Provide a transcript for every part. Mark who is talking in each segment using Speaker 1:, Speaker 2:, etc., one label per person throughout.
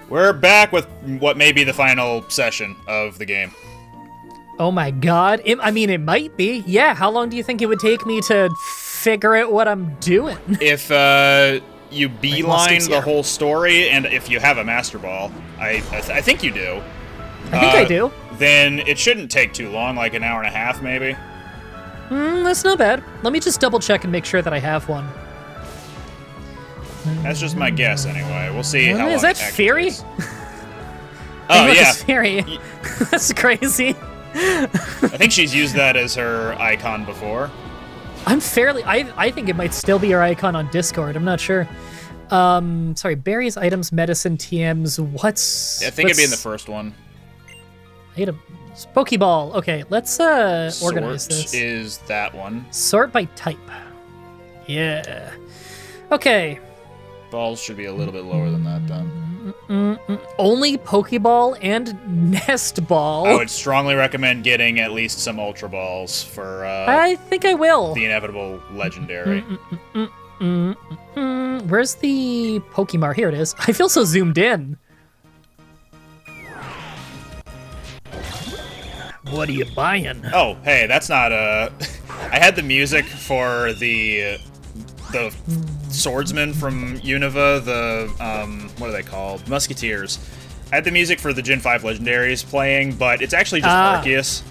Speaker 1: We're back with what may be the final session of the game.
Speaker 2: Oh my god. I mean, it might be. Yeah, how long do you think it would take me to figure out what I'm doing?
Speaker 1: If you beeline the whole story, and if you have a Master Ball, I think you do.
Speaker 2: I think I do.
Speaker 1: Then it shouldn't take too long, like an hour and a half, maybe.
Speaker 2: That's not bad. Let me just double check and make sure that I have one.
Speaker 1: That's just my guess, anyway. We'll see how long
Speaker 2: is that
Speaker 1: it actually
Speaker 2: Fury?
Speaker 1: takes. Oh, yeah.
Speaker 2: Fury. That's crazy.
Speaker 1: I think she's used that as her icon before.
Speaker 2: I think it might still be her icon on Discord. I'm not sure. Sorry, berries, items, medicine, TMs.
Speaker 1: I think it'd be in the first one.
Speaker 2: Items. Pokeball. Okay, let's organize
Speaker 1: Sort
Speaker 2: this.
Speaker 1: is that one.
Speaker 2: Sort by type. Yeah. Okay.
Speaker 1: Balls should be a little bit lower than that, then.
Speaker 2: Only Pokeball and Nest Ball.
Speaker 1: I would strongly recommend getting at least some Ultra Balls for
Speaker 2: I think I will.
Speaker 1: the inevitable Legendary.
Speaker 2: Where's the Pokemon? Here it is. I feel so zoomed in. What are you buying?
Speaker 1: Oh, hey, that's not I had the music for the swordsman from Unova, what are they called? Musketeers. I had the music for the Gen 5 Legendaries playing, but it's actually just Arceus.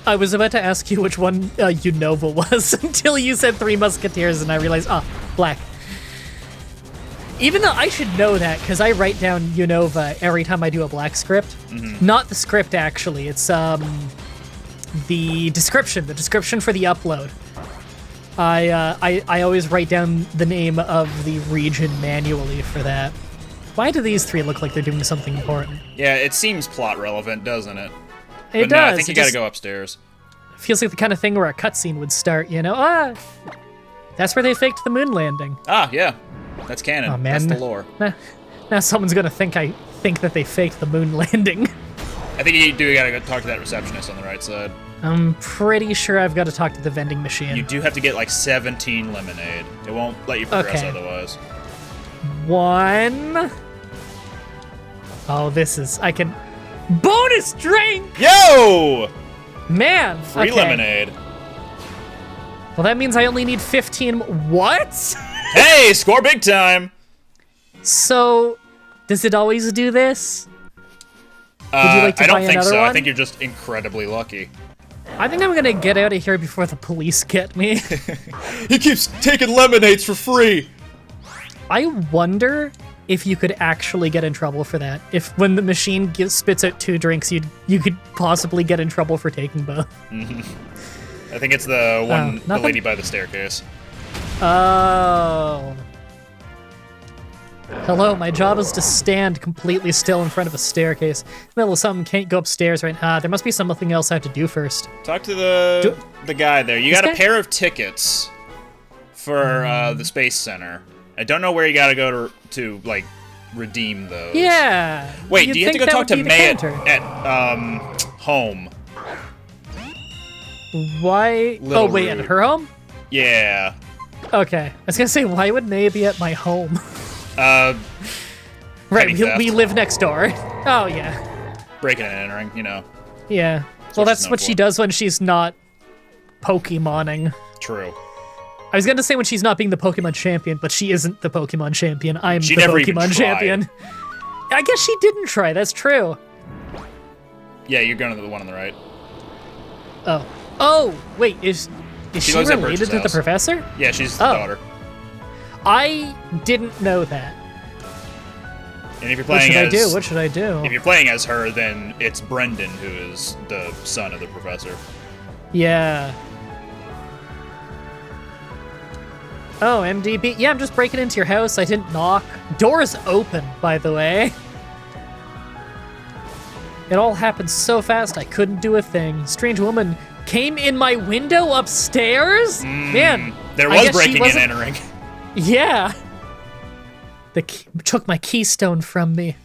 Speaker 2: I was about to ask you which one Unova was until you said Three Musketeers, and I realized, black. Even though I should know that, because I write down Unova every time I do a black script. Not the script, actually. It's the description for the upload. I always write down the name of the region manually for that. Why do these three look like they're doing something important?
Speaker 1: Yeah, it seems plot relevant, doesn't it?
Speaker 2: It
Speaker 1: But no,
Speaker 2: does.
Speaker 1: I think you gotta go upstairs.
Speaker 2: Feels like the kind of thing where a cutscene would start, you know? That's where they faked the moon landing.
Speaker 1: Yeah. That's canon.
Speaker 2: Oh, man.
Speaker 1: That's the lore.
Speaker 2: Now someone's gonna think I think that they faked the moon landing.
Speaker 1: I think you do gotta go talk to that receptionist on the right side.
Speaker 2: I'm pretty sure I've got to talk to the vending machine.
Speaker 1: You do have to get like 17 lemonade. It won't let you progress
Speaker 2: Okay.
Speaker 1: otherwise.
Speaker 2: 1. Oh, I can... Bonus drink!
Speaker 1: Yo!
Speaker 2: Man!
Speaker 1: Free
Speaker 2: okay.
Speaker 1: lemonade.
Speaker 2: Well, that means I only need 15... What?
Speaker 1: Hey, score big time!
Speaker 2: So, does it always do this? Would you like to
Speaker 1: I
Speaker 2: buy
Speaker 1: don't think
Speaker 2: another
Speaker 1: so.
Speaker 2: one?
Speaker 1: I think you're just incredibly lucky.
Speaker 2: I think I'm gonna get out of here before the police get me.
Speaker 1: He keeps taking lemonades for free!
Speaker 2: I wonder if you could actually get in trouble for that. If when the machine spits out 2 drinks, you could possibly get in trouble for taking both.
Speaker 1: I think it's the one, the
Speaker 2: nothing?
Speaker 1: lady by the staircase.
Speaker 2: Oh. Hello, my job is to stand completely still in front of a staircase. In the middle of something, can't go upstairs right now. There must be something else I have to do first.
Speaker 1: Talk to the guy there. You got a pair of tickets for the Space Center. I don't know where you gotta go to like, redeem those.
Speaker 2: Yeah.
Speaker 1: Wait,
Speaker 2: you'd
Speaker 1: do you have to
Speaker 2: think
Speaker 1: go
Speaker 2: that
Speaker 1: talk to
Speaker 2: would be the
Speaker 1: May
Speaker 2: counter.
Speaker 1: at home?
Speaker 2: Why?
Speaker 1: Little
Speaker 2: Oh, wait,
Speaker 1: rude.
Speaker 2: at her home?
Speaker 1: Yeah.
Speaker 2: Okay. I was gonna say, why would May be at my home?
Speaker 1: Petty
Speaker 2: Right,
Speaker 1: theft.
Speaker 2: we live next door. Oh, yeah.
Speaker 1: Breaking and entering, you know.
Speaker 2: Yeah. Well,
Speaker 1: what
Speaker 2: that's
Speaker 1: she's known
Speaker 2: what she
Speaker 1: for.
Speaker 2: does when she's not Pokemoning.
Speaker 1: True.
Speaker 2: I was gonna say when she's not being the Pokemon champion, but she isn't the Pokemon champion. I'm
Speaker 1: She
Speaker 2: the
Speaker 1: never even
Speaker 2: Pokemon
Speaker 1: tried.
Speaker 2: champion. I guess she didn't try, that's true.
Speaker 1: Yeah, you're going to the one on the right.
Speaker 2: Oh. Oh, wait, is she
Speaker 1: lives at
Speaker 2: related
Speaker 1: Birch's
Speaker 2: to the
Speaker 1: house.
Speaker 2: professor?
Speaker 1: Yeah, she's the
Speaker 2: Oh.
Speaker 1: daughter.
Speaker 2: I didn't know that.
Speaker 1: And if you're
Speaker 2: What
Speaker 1: playing
Speaker 2: should I
Speaker 1: as
Speaker 2: do? What should I do?
Speaker 1: if you're playing as her, then it's Brendan who is the son of the professor.
Speaker 2: Yeah. Oh, MDB. Yeah, I'm just breaking into your house. I didn't knock. Door's open, by the way. It all happened so fast I couldn't do a thing. Strange woman came in my window upstairs? Man.
Speaker 1: There
Speaker 2: I
Speaker 1: was
Speaker 2: guess she
Speaker 1: breaking and
Speaker 2: wasn't-
Speaker 1: entering.
Speaker 2: Yeah. Took my keystone from me.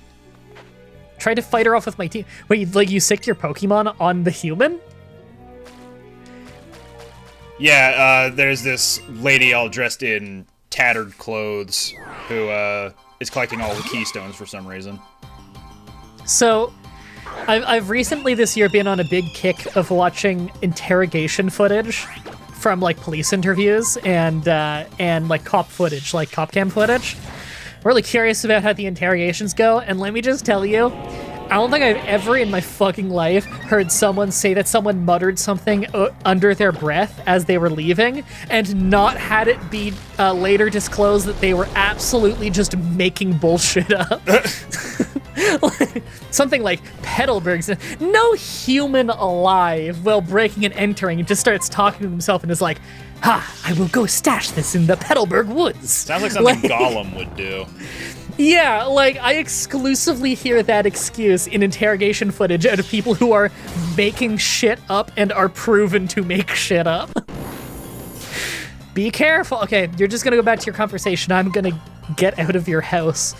Speaker 2: Tried to fight her off with my team. Wait, like you sicked your Pokemon on the human?
Speaker 1: Yeah, there's this lady all dressed in tattered clothes who is collecting all the keystones for some reason.
Speaker 2: So, I've recently this year been on a big kick of watching interrogation footage from like police interviews and like cop footage, like cop cam footage. I'm really curious about how the interrogations go, and let me just tell you, I don't think I've ever in my fucking life heard someone say that someone muttered something under their breath as they were leaving and not had it be later disclosed that they were absolutely just making bullshit up. Something like Petalburg's. No human alive, while breaking and entering, just starts talking to himself and is like, "Ha! I will go stash this in the Petalburg woods."
Speaker 1: Sounds like something Gollum would do.
Speaker 2: Yeah, like, I exclusively hear that excuse in interrogation footage out of people who are making shit up and are proven to make shit up. Be careful. Okay, you're just gonna go back to your conversation. I'm gonna get out of your house.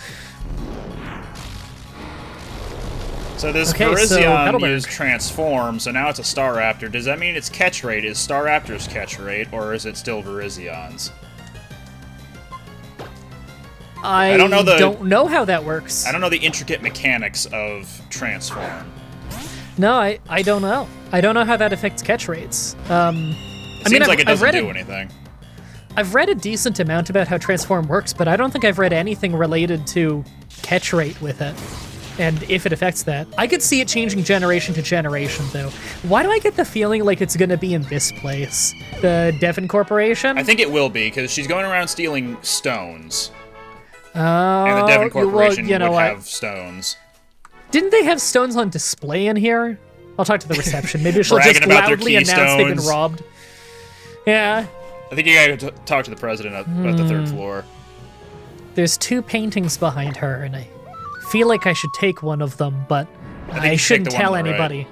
Speaker 1: So this
Speaker 2: Okay,
Speaker 1: Virizion
Speaker 2: so
Speaker 1: used Transform, so now it's a Staraptor. Does that mean its catch rate is Staraptor's catch rate, or is it still Virizion's?
Speaker 2: I don't know how that works.
Speaker 1: I don't know the intricate mechanics of Transform.
Speaker 2: No, I don't know. I don't know how that affects catch rates.
Speaker 1: Seems like it doesn't do anything.
Speaker 2: I've read a decent amount about how Transform works, but I don't think I've read anything related to catch rate with it, and if it affects that. I could see it changing generation to generation, though. Why do I get the feeling like it's going to be in this place? The Devon Corporation?
Speaker 1: I think it will be, because she's going around stealing stones.
Speaker 2: Oh,
Speaker 1: And the Devon Corporation
Speaker 2: well, you know
Speaker 1: would
Speaker 2: what?
Speaker 1: have stones.
Speaker 2: Didn't they have stones on display in here? I'll talk to the reception. Maybe she'll just
Speaker 1: Bragging about their
Speaker 2: loudly announce they've been
Speaker 1: keystones.
Speaker 2: robbed. Yeah.
Speaker 1: I think you gotta talk to the president at the 3rd floor.
Speaker 2: There's 2 paintings behind her, and I feel like I should take one of them, but I shouldn't tell anybody.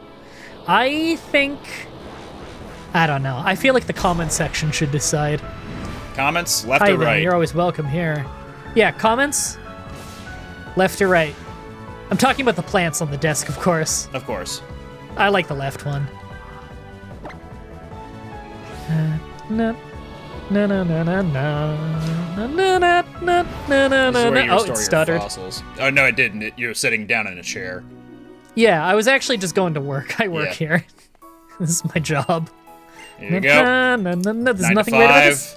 Speaker 2: I think... I don't know. I feel like the comment section should decide.
Speaker 1: Comments? Left
Speaker 2: Hi
Speaker 1: or
Speaker 2: then,
Speaker 1: right?
Speaker 2: you're always welcome here. Yeah, comments? Left or right? I'm talking about the plants on the desk, of course.
Speaker 1: Of course.
Speaker 2: I like the left one. No. No, no, no, no, no. No, no, no, no, no,
Speaker 1: This is where you
Speaker 2: Oh,
Speaker 1: restore
Speaker 2: it
Speaker 1: your
Speaker 2: stuttered.
Speaker 1: fossils. Oh, no, it didn't. You're sitting down in a chair.
Speaker 2: Yeah, I was actually just going to work. I work here. This is my job.
Speaker 1: Here you go.
Speaker 2: There's
Speaker 1: 9
Speaker 2: nothing
Speaker 1: to
Speaker 2: weird about
Speaker 1: 5.
Speaker 2: this.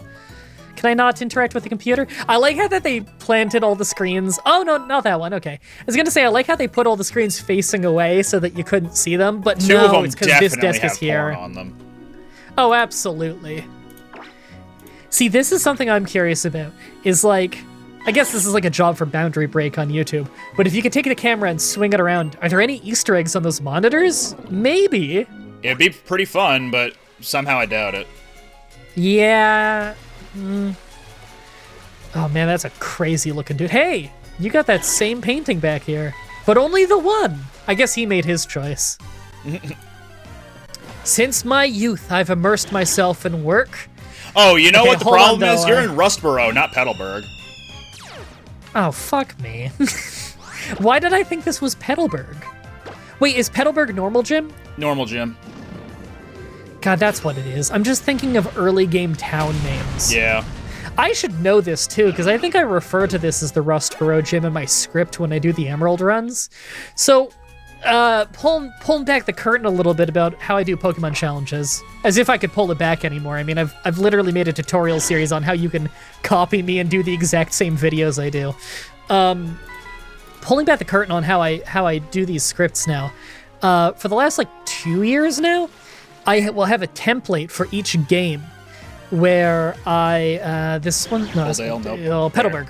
Speaker 2: Can I not interact with the computer? I like how that they planted all the screens. Oh, no, not that one. Okay. I was going to say, I like how they put all the screens facing away so that you couldn't see them, but
Speaker 1: Two of
Speaker 2: no,
Speaker 1: them
Speaker 2: it's because this
Speaker 1: definitely
Speaker 2: desk
Speaker 1: have
Speaker 2: is here.
Speaker 1: porn on them.
Speaker 2: Oh, absolutely. See, this is something I'm curious about, is like, I guess this is like a job for Boundary Break on YouTube, but if you could take the camera and swing it around, are there any Easter eggs on those monitors? Maybe.
Speaker 1: It'd be pretty fun, but somehow I doubt it.
Speaker 2: Yeah. Oh man, that's a crazy looking dude. Hey, you got that same painting back here, but only the one. I guess he made his choice. Since my youth, I've immersed myself in work.
Speaker 1: Oh, you know
Speaker 2: Okay,
Speaker 1: what the
Speaker 2: hold on,
Speaker 1: problem is?
Speaker 2: though,
Speaker 1: You're in Rustboro, not Petalburg.
Speaker 2: Oh, fuck me. Why did I think this was Petalburg? Wait, is Petalburg normal gym?
Speaker 1: Normal gym.
Speaker 2: God, that's what it is. I'm just thinking of early game town names.
Speaker 1: Yeah.
Speaker 2: I should know this too, because I think I refer to this as the Rustboro gym in my script when I do the Emerald runs. So, pulling back the curtain a little bit about how I do Pokemon challenges, as if I could pull it back anymore. I mean, I've literally made a tutorial series on how you can copy me and do the exact same videos I do. Pulling back the curtain on how I do these scripts now. For the last like 2 years now, I will have a template for each game where this one, no, Petalburg.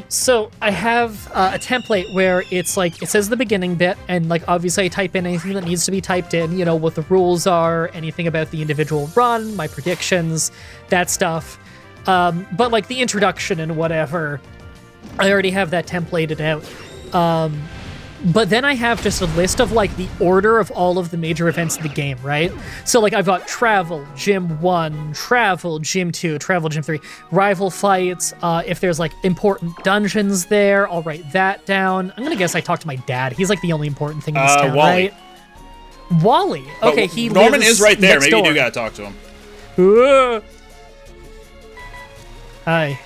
Speaker 2: So I have a template where it's like, it says the beginning bit, and like obviously I type in anything that needs to be typed in, you know, what the rules are, anything about the individual run, my predictions, that stuff. But like the introduction and whatever, I already have that templated out. But then I have just a list of like the order of all of the major events of the game, right? So like I've got Travel, Gym 1, Travel, Gym 2, Travel, Gym 3, Rival Fights. If there's like important dungeons there, I'll write that down. I'm gonna guess I talked to my dad. He's like the only important thing in this town,
Speaker 1: Wally.
Speaker 2: right? Wally. Okay,
Speaker 1: he Norman is right there. Maybe you do gotta talk to him.
Speaker 2: Hi.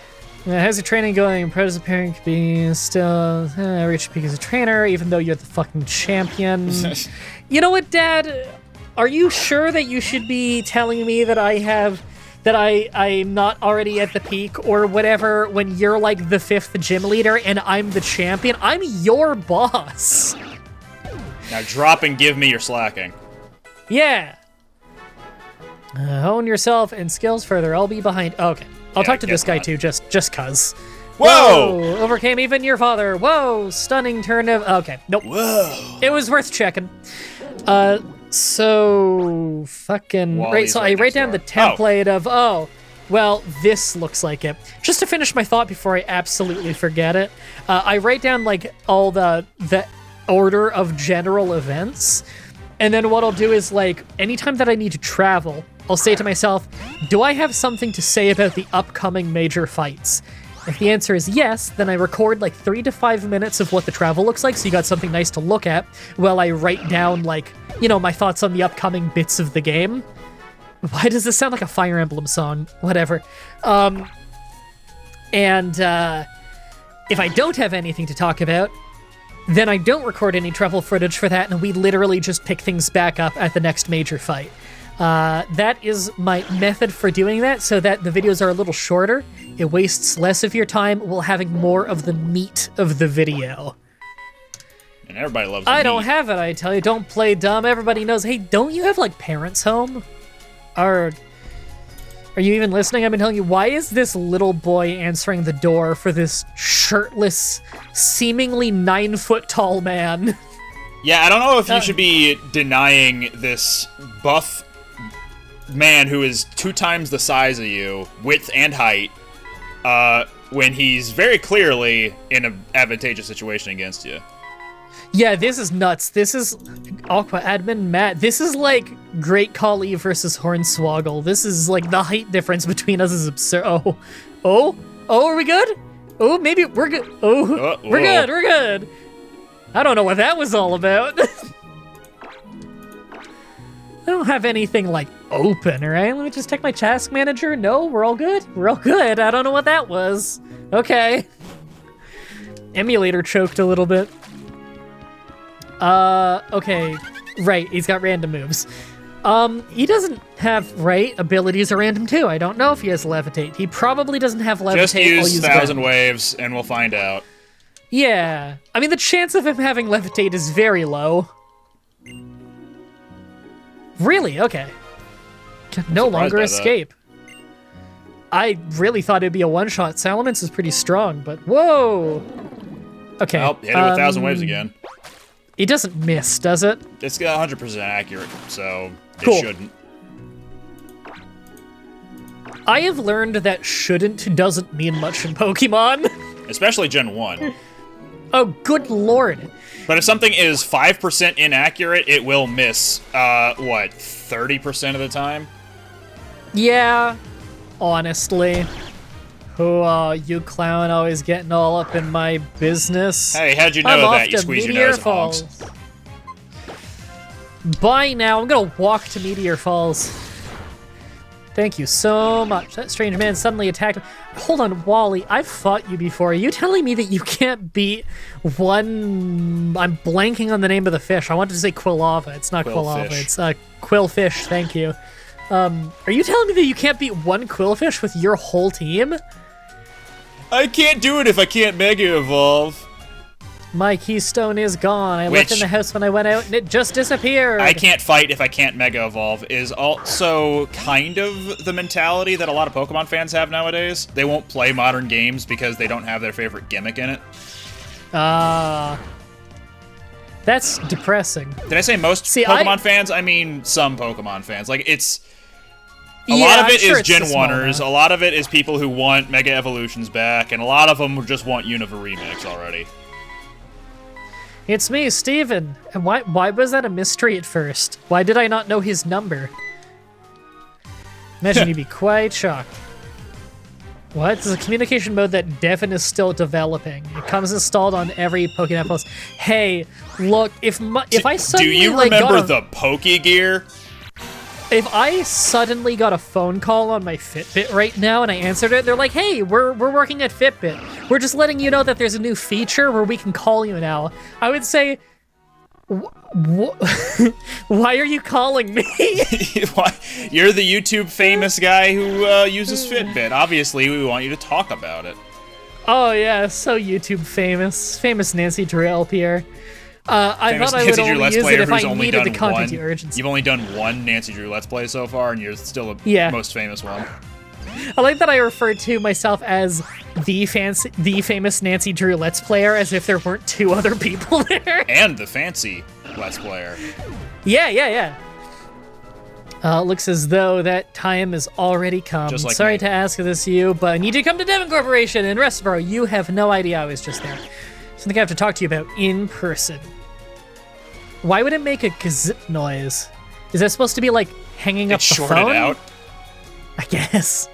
Speaker 2: How's your training going? Proud as a parent could be still reach peak as a trainer, even though you're the fucking champion. You know what, Dad? Are you sure that you should be telling me that I'm not already at the peak or whatever when you're like the 5th gym leader and I'm the champion? I'm your boss.
Speaker 1: Now drop and give me your slacking.
Speaker 2: Yeah. Hone yourself and skills further. I'll be behind. Okay. I'll talk to this guy too, just cuz.
Speaker 1: Whoa!
Speaker 2: Overcame even your father. Whoa! Stunning turn of... Okay. Nope.
Speaker 1: Whoa!
Speaker 2: It was worth checking. So... Fucking...
Speaker 1: Wally's
Speaker 2: right, so I write down the template of... Oh, well, this looks like it. Just to finish my thought before I absolutely forget it, I write down, like, all the order of general events, and then what I'll do is, like, anytime that I need to travel, I'll say to myself, do I have something to say about the upcoming major fights? If the answer is yes, then I record like 3 to 5 minutes of what the travel looks like, so you got something nice to look at, while I write down, like, you know, my thoughts on the upcoming bits of the game. Why does this sound like a Fire Emblem song? Whatever. If I don't have anything to talk about, then I don't record any travel footage for that, and we literally just pick things back up at the next major fight. That is my method for doing that, so that the videos are a little shorter. It wastes less of your time while having more of the meat of the video.
Speaker 1: And everybody loves the
Speaker 2: I
Speaker 1: meat.
Speaker 2: don't have it, I tell you. Don't play dumb. Everybody knows. Hey, don't you have, like, parents home? Are you even listening? I've been telling you, why is this little boy answering the door for this shirtless, seemingly 9-foot-tall man?
Speaker 1: Yeah, I don't know if you should be denying this buff man who is 2 times the size of you, width and height, when he's very clearly in an advantageous situation against you.
Speaker 2: Yeah, this is nuts. This is Aqua Admin Matt. This is like Great Kali versus Hornswoggle. This is like the height difference between us is absurd. Oh, are we good? Oh, maybe we're good. Oh, we're good. I don't know what that was all about. I don't have anything like open, right? Let me just check my task manager. No, we're all good. We're all good. I don't know what that was. Okay. Emulator choked a little bit. Okay. Right, he's got random moves. He doesn't have, right, abilities are random too. I don't know if he has Levitate. He probably doesn't have Levitate.
Speaker 1: Just use 1,000 waves and we'll find out.
Speaker 2: Yeah. I mean, the chance of him having Levitate is very low. Really? Okay. Can no longer escape. I really thought it'd be a one-shot. Salamence is pretty strong, but whoa! Okay.
Speaker 1: Well, hit it with 1,000 waves again.
Speaker 2: It doesn't miss, does it?
Speaker 1: It's 100% accurate, so
Speaker 2: Cool.
Speaker 1: it shouldn't.
Speaker 2: I have learned that shouldn't doesn't mean much in Pokemon.
Speaker 1: Especially Gen 1.
Speaker 2: Oh, good lord.
Speaker 1: But if something is 5% inaccurate, it will miss, 30% of the time?
Speaker 2: Yeah, honestly. Oh, you clown always getting all up in my business.
Speaker 1: Hey, how'd you know
Speaker 2: I'm
Speaker 1: that?
Speaker 2: off
Speaker 1: You
Speaker 2: to
Speaker 1: squeeze your
Speaker 2: Meteor
Speaker 1: nose and honks.
Speaker 2: Falls. Bye now. I'm gonna walk to Meteor Falls. Thank you so much. That strange man suddenly attacked him. Hold on, Wally. I've fought you before. Are you telling me that you can't beat one... I'm blanking on the name of the fish. I wanted to say Quilava. It's not Quilava. It's Quillfish. Thank you. Are you telling me that you can't beat one Quillfish with your whole team?
Speaker 1: I can't do it if I can't Mega Evolve.
Speaker 2: My keystone is gone. I left in the house when I went out and it just disappeared.
Speaker 1: I can't fight if I can't Mega Evolve is also kind of the mentality that a lot of Pokemon fans have nowadays. They won't play modern games because they don't have their favorite gimmick in it.
Speaker 2: That's depressing.
Speaker 1: Did I say most Pokemon fans? I mean some Pokemon fans. Like, it's... A lot of it is Gen 1ers, a lot of it is people who want Mega Evolutions back, and a lot of them just want Unova Remix already.
Speaker 2: It's me, Steven. And why was that a mystery at first? Why did I not know his number? Imagine you'd be quite shocked. What? This is a communication mode that Devin is still developing. It comes installed on every Pokemon Plus. Hey, look, if I suddenly
Speaker 1: do you remember the Pokegear?
Speaker 2: If I suddenly got a phone call on my Fitbit right now and I answered it, they're like, hey, we're working at Fitbit. We're just letting you know that there's a new feature where we can call you now. I would say, why are you calling me?
Speaker 1: Why? You're the YouTube famous guy who uses Fitbit. Obviously, we want you to talk about it.
Speaker 2: Oh yeah, so YouTube famous Nancy Drew LPR. I thought I would only use it if I needed the content urgency.
Speaker 1: You've only done one Nancy Drew Let's Play so far, and you're still the most famous one.
Speaker 2: I like that I referred to myself as the famous Nancy Drew Let's Player, as if there weren't two other people there.
Speaker 1: And the fancy Let's Player.
Speaker 2: Yeah. Looks as though that time has already come.
Speaker 1: Just like
Speaker 2: Sorry
Speaker 1: me.
Speaker 2: to ask this of you, but I need you to come to Devon Corporation in Restboro. You have no idea I was just there. Something I have to talk to you about in person. Why would it make a gazip noise? Is that supposed to be like hanging up the phone?
Speaker 1: Shorted out.
Speaker 2: I guess.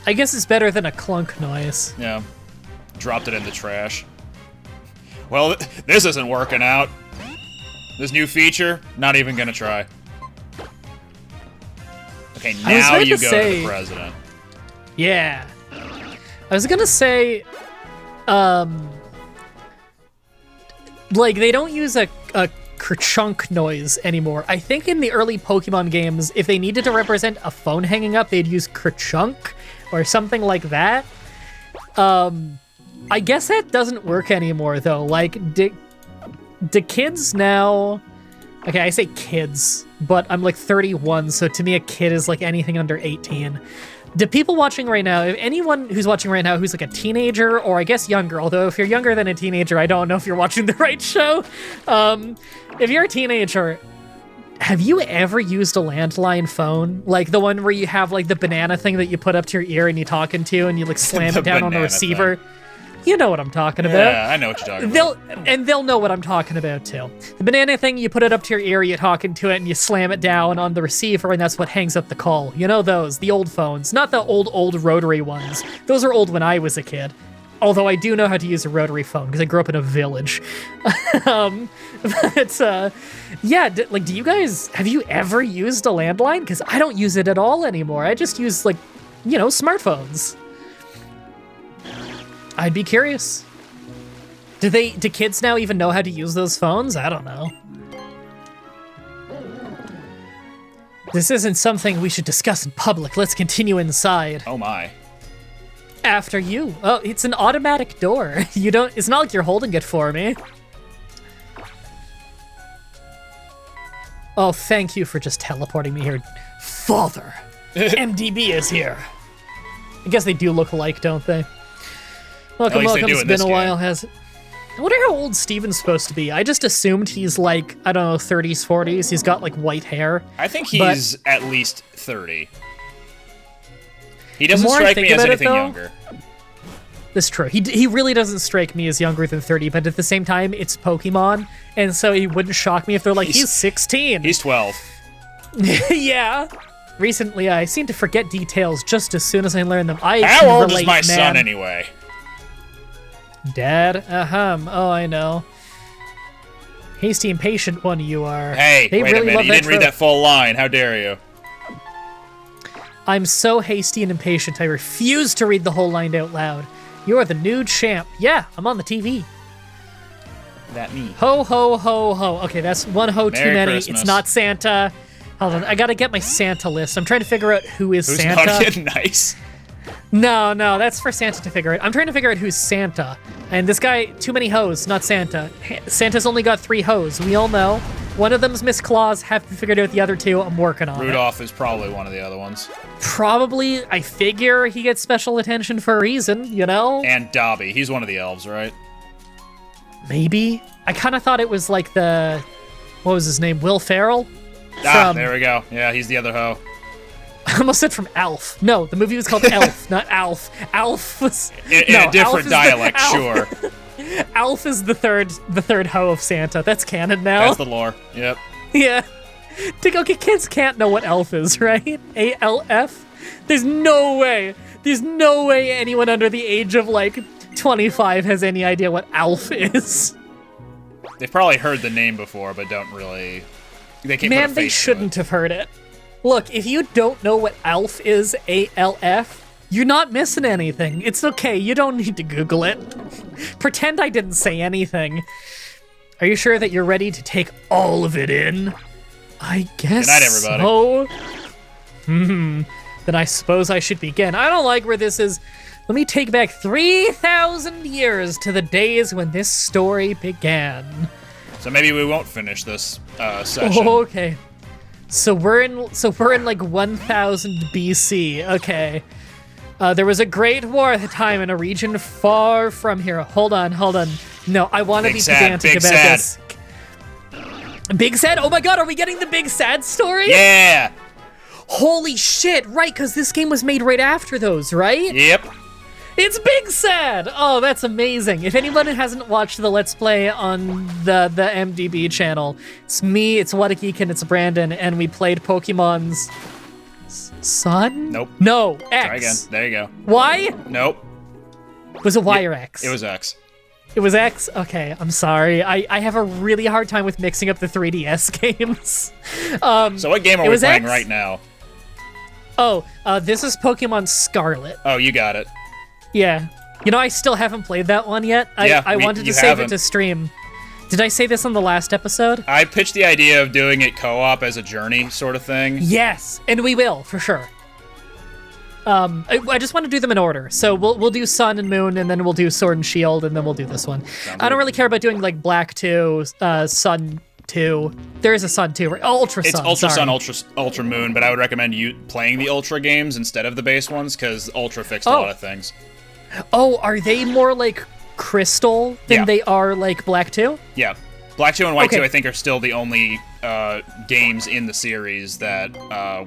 Speaker 2: I guess it's better than a clunk noise.
Speaker 1: Yeah. Dropped it in the trash. Well, this isn't working out. This new feature, not even gonna try. Okay, now you go to the president.
Speaker 2: Yeah. I was gonna say, like, they don't use a kerchunk noise anymore. I think in the early Pokemon games, if they needed to represent a phone hanging up, they'd use kerchunk or something like that. I guess that doesn't work anymore, though. Like, do kids now... Okay, I say kids, but I'm like 31, so to me a kid is like anything under 18. Do people watching right now, if anyone who's watching right now who's like a teenager, or I guess younger, although if you're younger than a teenager, I don't know if you're watching the right show. If you're a teenager, have you ever used a landline phone? Like the one where you have like the banana thing that you put up to your ear and you talk into and you like slam it down on a receiver? Thing. You know what I'm talking about.
Speaker 1: Yeah, I know what you're talking about.
Speaker 2: They'll know what I'm talking about too. The banana thing, you put it up to your ear, you talk into it, and you slam it down on the receiver, and that's what hangs up the call. You know those, the old phones, not the old rotary ones. Those are old when I was a kid. Although I do know how to use a rotary phone because I grew up in a village. Yeah, like, do you guys, have you ever used a landline? Because I don't use it at all anymore. I just use, like, you know, smartphones. I'd be curious. Do kids now even know how to use those phones? I don't know. This isn't something we should discuss in public. Let's continue inside.
Speaker 1: Oh my.
Speaker 2: After you. Oh, it's an automatic door. It's not like you're holding it for me. Oh, thank you for just teleporting me here. Father, MDB is here. I guess they do look alike, don't they? Welcome, it's been a while, has it? I wonder how old Steven's supposed to be. I just assumed he's like, I don't know, 30s, 40s. He's got like white hair.
Speaker 1: I think he's at least 30. He doesn't strike me as anything younger.
Speaker 2: That's true. He really doesn't strike me as younger than 30, but at the same time, it's Pokemon, and so he wouldn't shock me if they're like, he's 16.
Speaker 1: He's 12.
Speaker 2: Yeah. Recently, I seem to forget details just as soon as I learn them.
Speaker 1: How old is my son anyway?
Speaker 2: Dad? Oh, I know. Hasty and patient one you are.
Speaker 1: Hey, wait a minute, you didn't read that full line. How dare you?
Speaker 2: I'm so hasty and impatient, I refuse to read the whole line out loud. You are the new champ. Yeah, I'm on the TV.
Speaker 1: That me.
Speaker 2: Ho, ho, ho, ho. Okay, that's one ho too many.
Speaker 1: Christmas.
Speaker 2: It's not Santa. Hold on, I gotta get my Santa list. I'm trying to figure out who's Santa.
Speaker 1: Not getting nice.
Speaker 2: No, that's for Santa to figure out. I'm trying to figure out who's Santa. And this guy, too many hoes, not Santa. Santa's only got 3 hoes. We all know. One of them's Miss Claus. Haven't figured out the other 2. I'm working on it.
Speaker 1: Rudolph is probably one of the other ones.
Speaker 2: Probably. I figure he gets special attention for a reason, you know?
Speaker 1: And Dobby. He's one of the elves, right?
Speaker 2: Maybe. I kind of thought it was like the... What was his name? Will Ferrell?
Speaker 1: There we go. Yeah, he's the other hoe.
Speaker 2: I almost said from Alf. No, the movie was called Elf, not Alf. Alf was...
Speaker 1: In a different dialect, sure.
Speaker 2: Alf is the third hoe of Santa. That's canon now.
Speaker 1: That's the lore. Yep.
Speaker 2: Yeah. Okay, kids can't know what Elf is, right? A-L-F? There's no way anyone under the age of, like, 25 has any idea what Alf is.
Speaker 1: They've probably heard the name before, but don't really... They can't put a face
Speaker 2: they
Speaker 1: to
Speaker 2: shouldn't
Speaker 1: it.
Speaker 2: have heard it. Look, if you don't know what ALF is, A-L-F, you're not missing anything. It's okay, you don't need to Google it. Pretend I didn't say anything. Are you sure that you're ready to take all of it in? I guess
Speaker 1: Good night, everybody.
Speaker 2: so. Then I suppose I should begin. I don't like where this is. Let me take back 3,000 years to the days when this story began.
Speaker 1: So maybe we won't finish this session.
Speaker 2: Oh, okay. So we're in like 1000 BC. Okay. There was a great war at the time in a region far from here. Hold on. No, I want to be pedantic about this. Big Sad? Oh my god, are we getting the Big Sad story?
Speaker 1: Yeah!
Speaker 2: Holy shit, right, because this game was made right after those, right?
Speaker 1: Yep.
Speaker 2: It's Big Sad! Oh, that's amazing. If anyone hasn't watched the Let's Play on the MDB channel, it's me, it's whattageek, and it's Brandon, and we played Pokemon's Sun?
Speaker 1: Nope.
Speaker 2: No, X.
Speaker 1: Try again. There you go.
Speaker 2: Y?
Speaker 1: Nope.
Speaker 2: Was it Y or X?
Speaker 1: It was X.
Speaker 2: It was X? Okay, I'm sorry. I have a really hard time with mixing up the 3DS games.
Speaker 1: So what game are we playing
Speaker 2: X?
Speaker 1: right now?
Speaker 2: Oh, this is Pokemon Scarlet.
Speaker 1: Oh, you got it.
Speaker 2: Yeah. You know, I still haven't played that one yet. I wanted to save it to stream. Did I say this on the last episode?
Speaker 1: I pitched the idea of doing it co-op as a journey sort of thing.
Speaker 2: Yes, and we will, for sure. I just want to do them in order. So we'll do Sun and Moon, and then we'll do Sword and Shield, and then we'll do this one. I don't really care about doing like Black 2, Sun 2. There is a Sun 2, right? Ultra Sun.
Speaker 1: It's Ultra
Speaker 2: sorry.
Speaker 1: Sun, Ultra Moon, but I would recommend you playing the Ultra games instead of the base ones, because Ultra fixed a lot of things.
Speaker 2: Oh, are they more like Crystal than they are like Black 2?
Speaker 1: Yeah. Black 2 and White 2,
Speaker 2: Okay.
Speaker 1: I think, are still the only games in the series that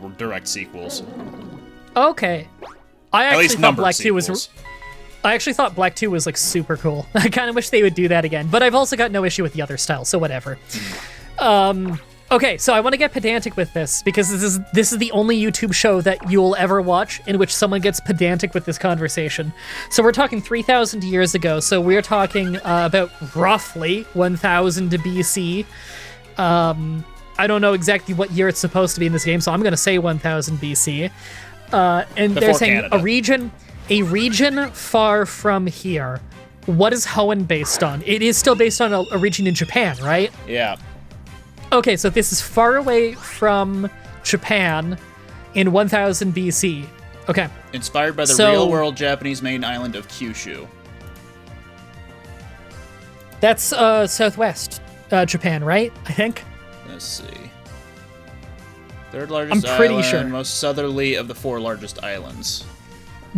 Speaker 1: were direct sequels.
Speaker 2: Okay. I
Speaker 1: At
Speaker 2: actually
Speaker 1: least
Speaker 2: thought
Speaker 1: numbered
Speaker 2: Black 2
Speaker 1: sequels.
Speaker 2: I actually thought Black 2 was like super cool. I kind of wish they would do that again, but I've also got no issue with the other style, so whatever. Okay, so I want to get pedantic with this because this is the only YouTube show that you'll ever watch in which someone gets pedantic with this conversation. So we're talking 3,000 years ago. So we're talking about roughly 1000 BC. I don't know exactly what year it's supposed to be in this game, so I'm going to say 1000 BC. And they're
Speaker 1: Before
Speaker 2: saying
Speaker 1: Canada.
Speaker 2: a region far from here. What is Hoenn based on? It is still based on a region in Japan, right?
Speaker 1: Yeah.
Speaker 2: Okay, so this is far away from Japan in 1000 BC. Okay.
Speaker 1: Inspired by the
Speaker 2: So-
Speaker 1: real-world Japanese main island of Kyushu.
Speaker 2: That's southwest Japan, right? I think.
Speaker 1: Let's see. Third largest
Speaker 2: I'm pretty
Speaker 1: island,
Speaker 2: sure.
Speaker 1: most southerly of the 4 largest islands.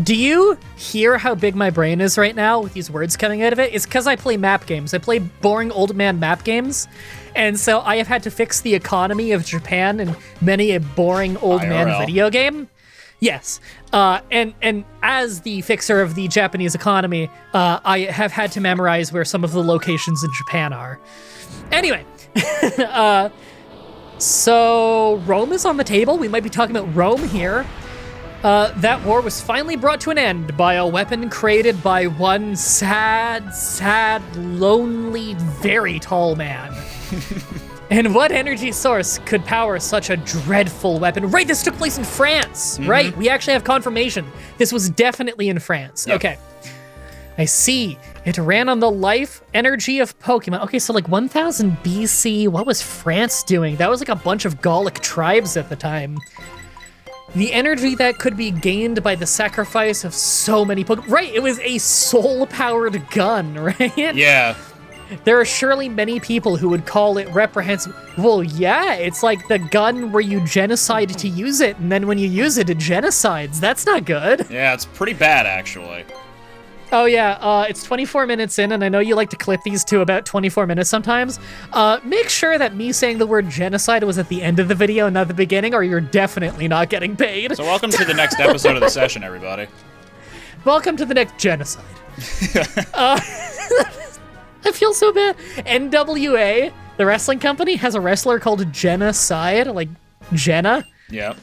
Speaker 2: Do you hear how big my brain is right now with these words coming out of it? It's because I play map games. I play boring old man map games. And so I have had to fix the economy of Japan in many a boring old man
Speaker 1: IRL.
Speaker 2: video game. Yes. And as the fixer of the Japanese economy, I have had to memorize where some of the locations in Japan are. Anyway, so Rome is on the table. We might be talking about Rome here. That war was finally brought to an end by a weapon created by one sad, lonely, very tall man. And what energy source could power such a dreadful weapon? Right, this took place in France, right? We actually have confirmation. This was definitely in France.
Speaker 1: Yep.
Speaker 2: Okay. I see. It ran on the life energy of Pokemon. Okay, so like 1000 BC, what was France doing? That was like a bunch of Gallic tribes at the time. The energy that could be gained by the sacrifice of so many Pokemon. Right, it was a soul-powered gun, right?
Speaker 1: Yeah.
Speaker 2: There are surely many people who would call it reprehensible. Well, yeah, it's like the gun where you genocide to use it, and then when you use it, it genocides. That's not good.
Speaker 1: Yeah, it's pretty bad, actually.
Speaker 2: Oh yeah, it's 24 minutes in, and I know you like to clip these to about 24 minutes sometimes. Make sure that me saying the word genocide was at the end of the video, not the beginning, or you're definitely not getting paid.
Speaker 1: So welcome to the next episode of the session, everybody.
Speaker 2: Welcome to the next genocide. I feel so bad. NWA, the wrestling company, has a wrestler called Genocide, like Jenna.
Speaker 1: Yeah.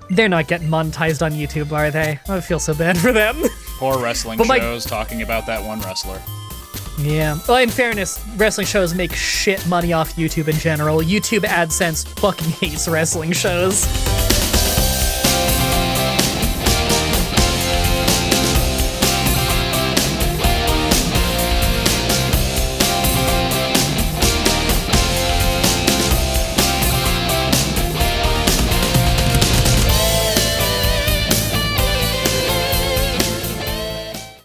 Speaker 2: They're not getting monetized on YouTube, are they? I feel so bad for them.
Speaker 1: Poor wrestling
Speaker 2: But my-
Speaker 1: shows talking about that one wrestler.
Speaker 2: Yeah. Well, in fairness, wrestling shows make shit money off YouTube in general. YouTube AdSense fucking hates wrestling shows.